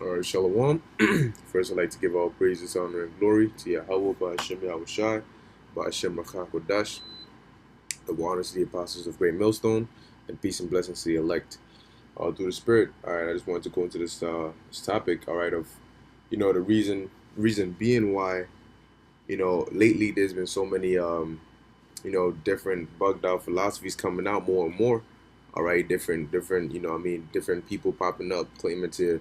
All right, Shalom. First, I'd like to give all praises, honor, and glory to Yahweh, Ba'ashem Yahushai, Ba'ashem Rachakodash, the waters to the apostles of Great Millstone, and peace and blessings to the elect. All through the Spirit. All right, I just wanted to go into this topic. All right, of the reason being why lately there's been so many different bugged out philosophies coming out more and more. All right, different different people popping up claiming to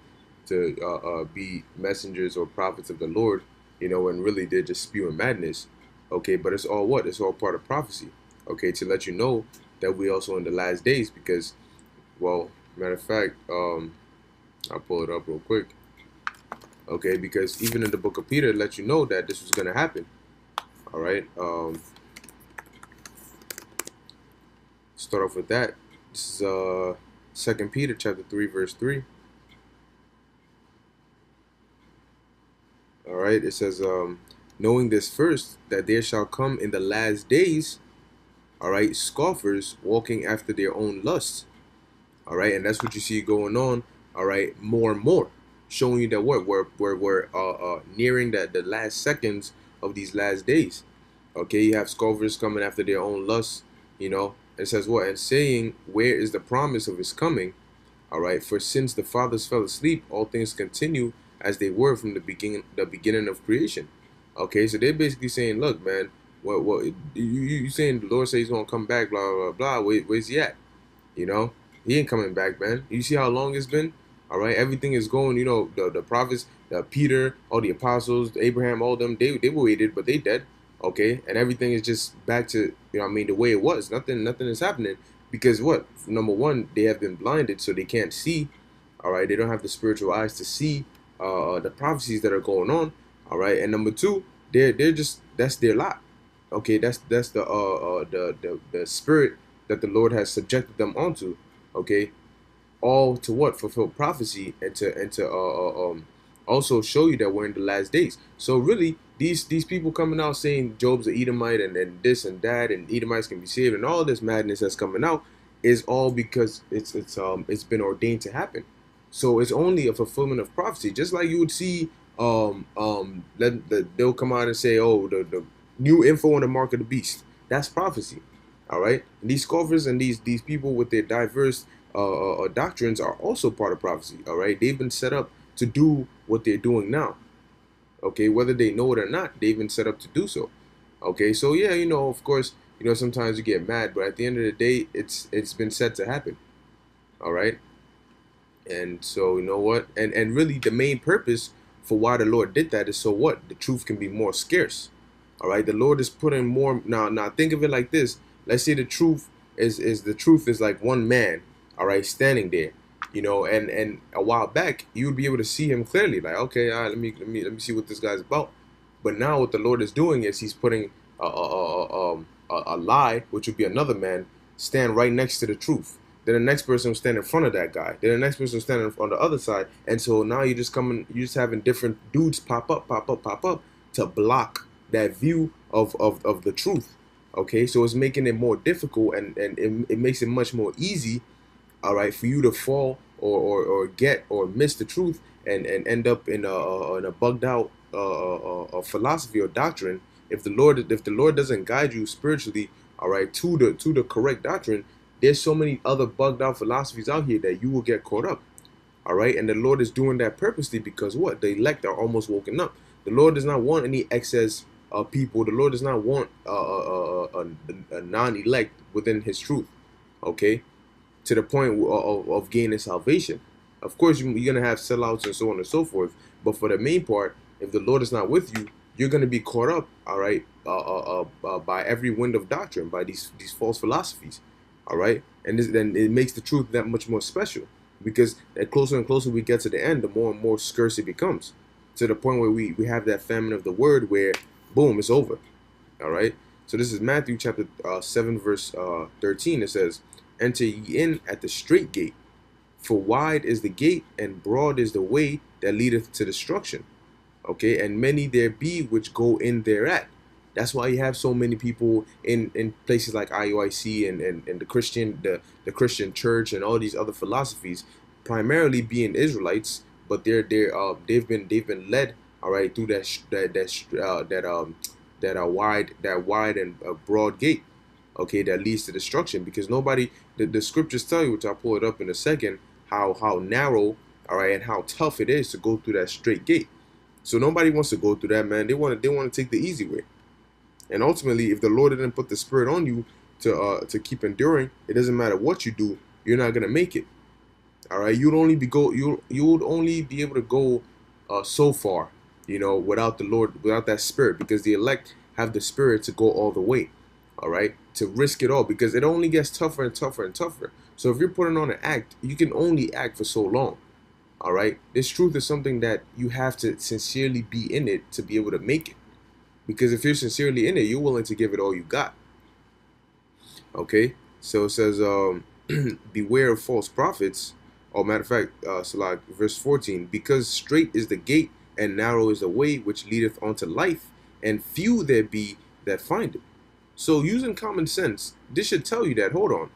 be messengers or prophets of the Lord, and really they're just spewing madness. Okay, but it's all what? It's all part of prophecy. Okay, to let you know that we also in the last days because, well, matter of fact, I'll pull it up real quick. Okay, because even in the book of Peter, it lets you know that this was gonna happen. All right, start off with that. This is 2 Peter chapter 3 verse 3. All right, it says, knowing this first, that there shall come in the last days, all right, scoffers walking after their own lusts. All right, and that's what you see going on. All right, more and more, showing you that what we're nearing the last seconds of these last days. Okay, you have scoffers coming after their own lusts. It says what? And saying, where is the promise of his coming? All right, for since the fathers fell asleep, all things continue as they were from the beginning of creation. Okay, so they're basically saying, look, man, what you saying the Lord says he's gonna come back, blah blah blah. Where's he at? He ain't coming back, man. You see how long it's been? All right, everything is going. The prophets, the Peter, all the apostles, Abraham, all them, they waited, but they dead. Okay, and everything is just back to the way it was. Nothing is happening because what? Number one, they have been blinded, so they can't see. All right, they don't have the spiritual eyes to see the prophecies that are going on. All right, and number two, they're just that's their lot. Okay, that's the spirit that the Lord has subjected them onto. Okay, all to what? Fulfill prophecy and to also show you that we're in the last days. So really, these people coming out saying Job's an Edomite and this and that and Edomites can be saved and all this madness that's coming out is all because it's been ordained to happen. So it's only a fulfillment of prophecy, just like you would see they'll come out and say, oh, the new info on the mark of the beast. That's prophecy. All right, and these scoffers and these people with their diverse doctrines are also part of prophecy. All right, they've been set up to do what they're doing now. Okay, whether they know it or not, they've been set up to do so. Okay, so yeah, of course, sometimes you get mad, but at the end of the day, it's been set to happen. All right, and so you know what, and really the main purpose for why the Lord did that is so what the truth can be more scarce. All right, the Lord is putting more now. Now think of it like this. Let's say the truth is like one man, all right, standing there, and a while back you would be able to see him clearly, like, okay, all right, let me see what this guy's about. But now what the Lord is doing is he's putting a lie, which would be another man, stand right next to the truth. Then the next person will stand in front of that guy. Then the next person will stand on the other side. And so now you're just having different dudes pop up to block that view of the truth. Okay, so it's making it more difficult and it makes it much more easy, all right, for you to fall or get or miss the truth and end up in a bugged out philosophy or doctrine. If the Lord doesn't guide you spiritually, all right, to the correct doctrine, there's so many other bugged out philosophies out here that you will get caught up. All right, and the Lord is doing that purposely because what? The elect are almost woken up. The Lord does not want any excess people. The Lord does not want a non-elect within His truth. Okay, to the point of gaining salvation. Of course, you're gonna have sellouts and so on and so forth. But for the main part, if the Lord is not with you, you're gonna be caught up. All right, by every wind of doctrine, by these false philosophies. All right, and then it makes the truth that much more special because the closer and closer we get to the end, the more and more scarce it becomes, to the point where we have that famine of the word where boom, it's over. All right, so this is Matthew chapter 7 verse 13. It says, enter ye in at the strait gate, for wide is the gate and broad is the way that leadeth to destruction. Okay, and many there be which go in thereat. That's why you have so many people in places like IUIC and the Christian church and all these other philosophies, primarily being Israelites, but they've been led, all right, through that wide and broad gate, okay, that leads to destruction. Because nobody, the scriptures tell you, which I'll pull it up in a second, how narrow, all right, and how tough it is to go through that straight gate. So nobody wants to go through that, man. They want to take the easy way. And ultimately, if the Lord didn't put the spirit on you to keep enduring, it doesn't matter what you do, you're not gonna make it. All right, you would only be able to go so far, without the Lord, without that spirit, because the elect have the spirit to go all the way. All right, to risk it all, because it only gets tougher and tougher and tougher. So if you're putting on an act, you can only act for so long. All right, this truth is something that you have to sincerely be in it to be able to make it. Because if you're sincerely in it, you're willing to give it all you got. Okay, so it says, beware of false prophets. Oh, matter of fact, Salah, verse 14, because straight is the gate and narrow is the way which leadeth unto life, and few there be that find it. So using common sense, this should tell you that, hold on,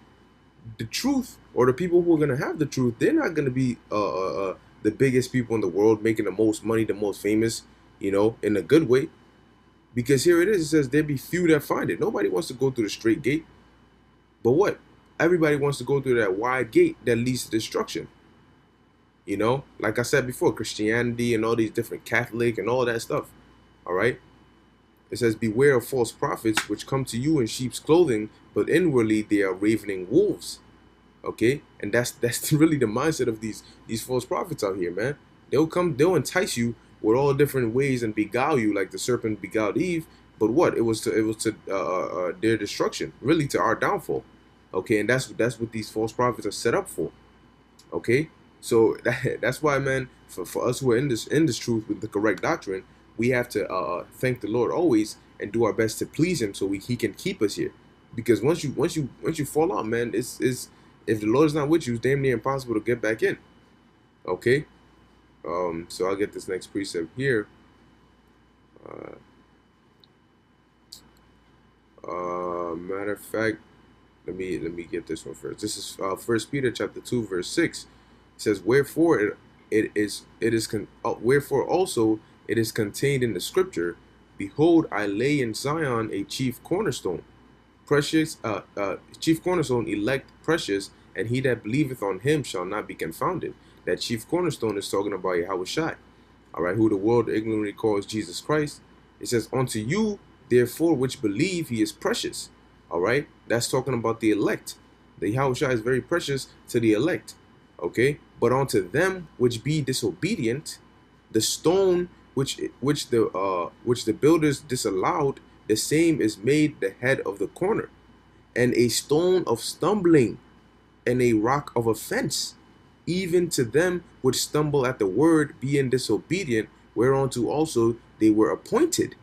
the truth, or the people who are going to have the truth, they're not going to be the biggest people in the world, making the most money, the most famous, in a good way. Because here it is, it says there be few that find it. Nobody wants to go through the straight gate. But what? Everybody wants to go through that wide gate that leads to destruction. Like I said before, Christianity and all these different Catholic and all that stuff. All right? It says, beware of false prophets which come to you in sheep's clothing, but inwardly they are ravening wolves. Okay? And that's really the mindset of these false prophets out here, man. They'll entice you with all different ways and beguile you like the serpent beguiled Eve. But what? It was to their destruction, really to our downfall. Okay, and that's what these false prophets are set up for. Okay, so that's why, man, for us who are in this truth with the correct doctrine, we have to thank the Lord always and do our best to please Him, so He can keep us here. Because once you fall out, man, it's if the Lord is not with you, it's damn near impossible to get back in. Okay, so I'll get this next precept here. Matter of fact, let me get this one first. This is 1 Peter chapter 2 verse 6. It says, wherefore wherefore also it is contained in the scripture, behold, I lay in Zion a chief cornerstone, precious, chief cornerstone, elect, precious, and he that believeth on him shall not be confounded. That chief cornerstone is talking about Yahushua, all right, who the world ignorantly calls Jesus Christ. It says, unto you therefore which believe, he is precious. All right, that's talking about the elect. The Yahushua is very precious to the elect. Okay, but unto them which be disobedient, the stone which the builders disallowed, the same is made the head of the corner, and a stone of stumbling, and a rock of offense, even to them which stumble at the word, being disobedient, whereunto also they were appointed.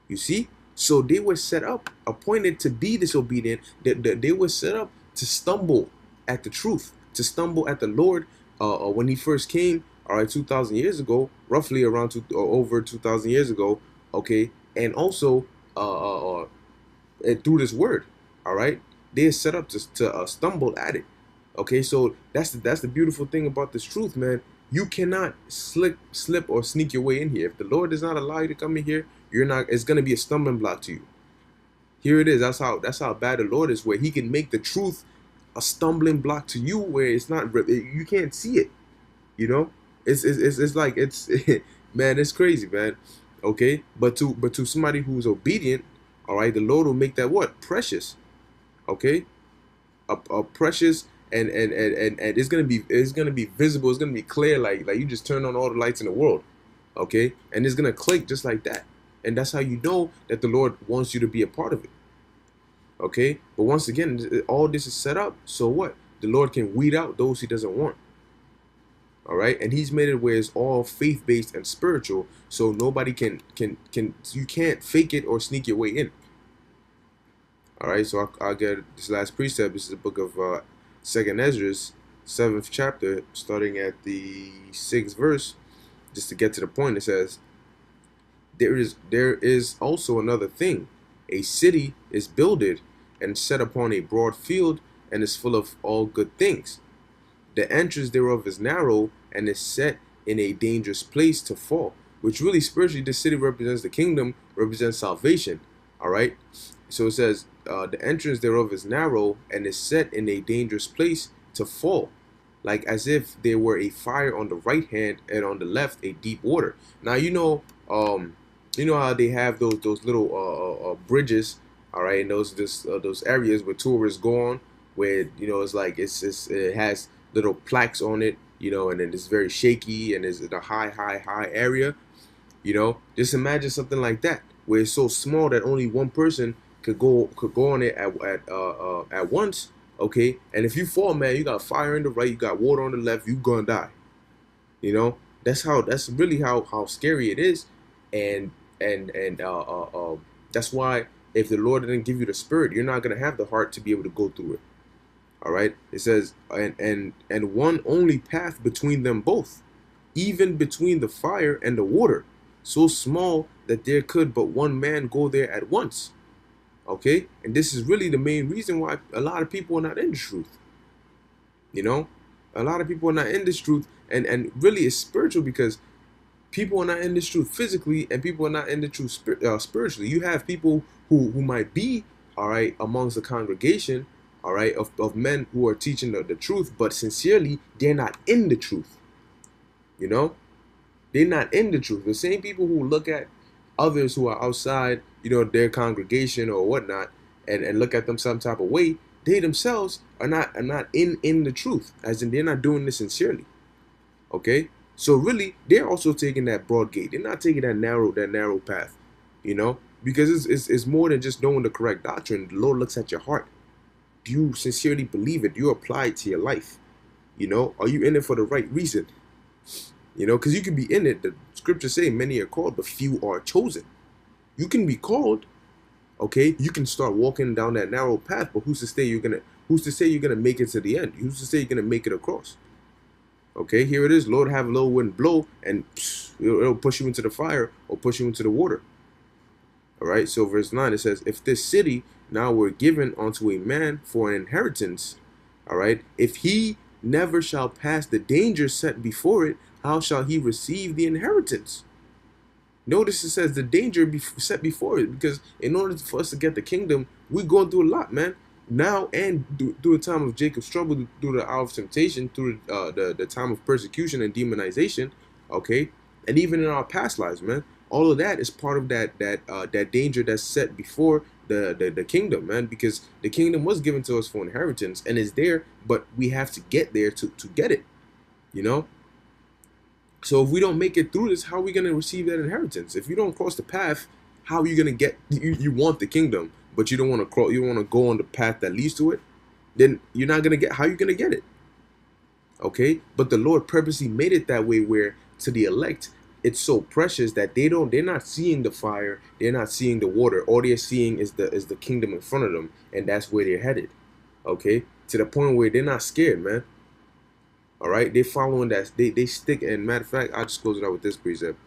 You see? So they were set up, appointed to be disobedient. They were set up to stumble at the truth, to stumble at the Lord when He first came, all right, 2,000 years ago, roughly around over 2,000 years ago, okay, and also through this word, all right, they are set up to stumble at it. Okay, so that's the beautiful thing about this truth, man. You cannot slip or sneak your way in here. If the Lord does not allow you to come in here, you're not. It's gonna be a stumbling block to you. Here it is. That's how bad the Lord is, where He can make the truth a stumbling block to you, where it's not. You can't see it. It's like man, it's crazy, man. Okay, but to somebody who's obedient, all right, the Lord will make that what? Precious. Okay, a precious. And it's gonna be visible. It's gonna be clear, like you just turn on all the lights in the world, okay? And it's gonna click just like that, and that's how you know that the Lord wants you to be a part of it, okay? But once again, all this is set up so what? The Lord can weed out those He doesn't want, all right? And He's made it where it's all faith based and spiritual, so nobody can you can't fake it or sneak your way in. All right, so I'll get this last precept. This is the book of 2nd Ezra's 7th chapter, starting at the 6th verse, just to get to the point. It says, there is also another thing. A city is builded and set upon a broad field, and is full of all good things. The entrance thereof is narrow, and is set in a dangerous place to fall. Which really spiritually, the city represents the kingdom, represents salvation. All right. So it says, the entrance thereof is narrow and is set in a dangerous place to fall, like as if there were a fire on the right hand and on the left a deep water. Now you know how they have those little bridges, all right, in those areas where tourists go on, where it's like it has little plaques on it, and then it's very shaky and it's in a high area. Just imagine something like that, where it's so small that only one person could go on it at once. Okay, and if you fall, man, you got fire on the right, you got water on the left, you gonna die. That's really how scary it is, and that's why if the Lord didn't give you the spirit, you're not gonna have the heart to be able to go through it. All right, it says, and one only path between them both, even between the fire and the water, so small that there could but one man go there at once. Okay, and this is really the main reason why a lot of people are not in the truth. A lot of people are not in this truth, and really it's spiritual, because people are not in this truth physically, and people are not in the truth spiritually. You have people who might be, all right, amongst the congregation, all right, of men who are teaching the truth, but sincerely they're not in the truth. They're not in the truth. The same people who look at others who are outside, their congregation or whatnot, and look at them some type of way, they themselves are not in the truth, as in they're not doing this sincerely. Okay, so really they're also taking that broad gate. They're not taking that narrow path, because it's more than just knowing the correct doctrine. The Lord looks at your heart. Do you sincerely believe it? Do you apply it to your life? Are you in it for the right reason? Because you can be in it. The scriptures say many are called, but few are chosen. You can be called, okay? You can start walking down that narrow path, but who's to say you're gonna make it to the end? Who's to say you're gonna make it across? Okay, here it is. Lord, have a little wind blow, and it'll push you into the fire or push you into the water. All right. So verse 9, it says, if this city now were given unto a man for an inheritance, all right, if he never shall pass the danger set before it, how shall he receive the inheritance? Notice it says the danger set before it, because in order for us to get the kingdom, we're going through a lot, man. Now and through the time of Jacob's trouble, through the hour of temptation, through the time of persecution and demonization, okay, and even in our past lives, man, all of that is part of that danger that's set before the kingdom, man, because the kingdom was given to us for inheritance and is there, but we have to get there to get it, So if we don't make it through this, how are we going to receive that inheritance? If you don't cross the path, how are you going to get, you want the kingdom, but you don't want to crawl, you don't want to go on the path that leads to it, then you're not going to get, how are you going to get it? Okay, but the Lord purposely made it that way, where to the elect, it's so precious that they're not seeing the fire, they're not seeing the water. All they're seeing is the kingdom in front of them, and that's where they're headed. Okay, to the point where they're not scared, man. All right, they're following that. They stick. And matter of fact, I'll just close it out with this precept.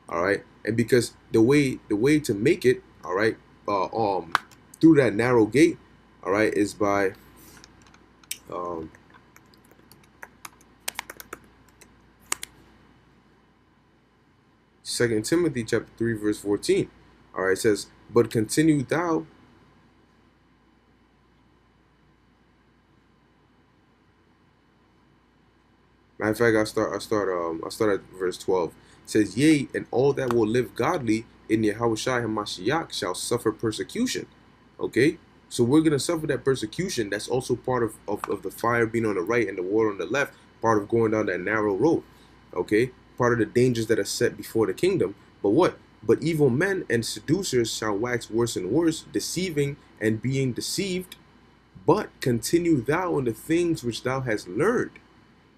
All right, and because the way to make it, all right, through that narrow gate, all right, is by 2 Timothy chapter 3 verse 14. All right, it says, but continue thou matter of fact, I start at verse 12. It says, yea, and all that will live godly in Yahushua HaMashiach shall suffer persecution. Okay, so we're gonna suffer that persecution. That's also part of the fire being on the right and the water on the left, part of going down that narrow road. Okay, part of the dangers that are set before the kingdom. But what? But evil men and seducers shall wax worse and worse, deceiving and being deceived. But continue thou in the things which thou hast learned,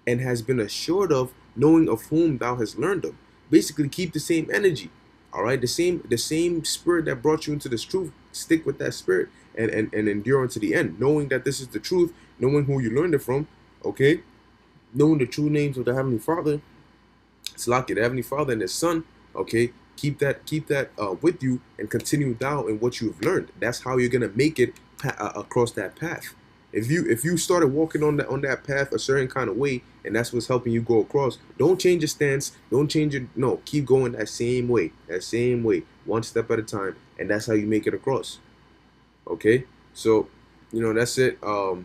and has been assured of, knowing of whom thou hast learned them. Basically, keep the same energy. All right, the same spirit that brought you into this truth. Stick with that spirit and endure unto the end, knowing that this is the truth, knowing who you learned it from. Okay, knowing the true names of the Heavenly Father. It's like it, the Heavenly Father and His Son. Okay, keep that with you, and continue thou in what you've learned. That's how you're gonna make it across that path. If you started walking on that path a certain kind of way, and that's what's helping you go across, don't change your stance. Don't change it. No, keep going that same way, one step at a time, and that's how you make it across. Okay, so that's it. Lord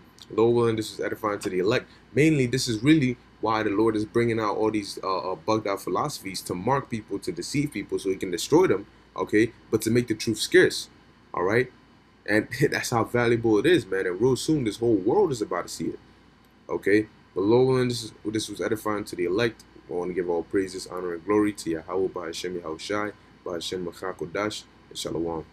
willing, this is edifying to the elect. Mainly, this is really why the Lord is bringing out all these bugged out philosophies to mark people, to deceive people, so He can destroy them. Okay, but to make the truth scarce. All right, and that's how valuable it is, man. And real soon, this whole world is about to see it. Okay, but Lord willing, this was edifying to the elect. I want to give all praises, honor, and glory to Yahweh, by Hashem Yahushai, by Hashem Machakodash, and Shalom.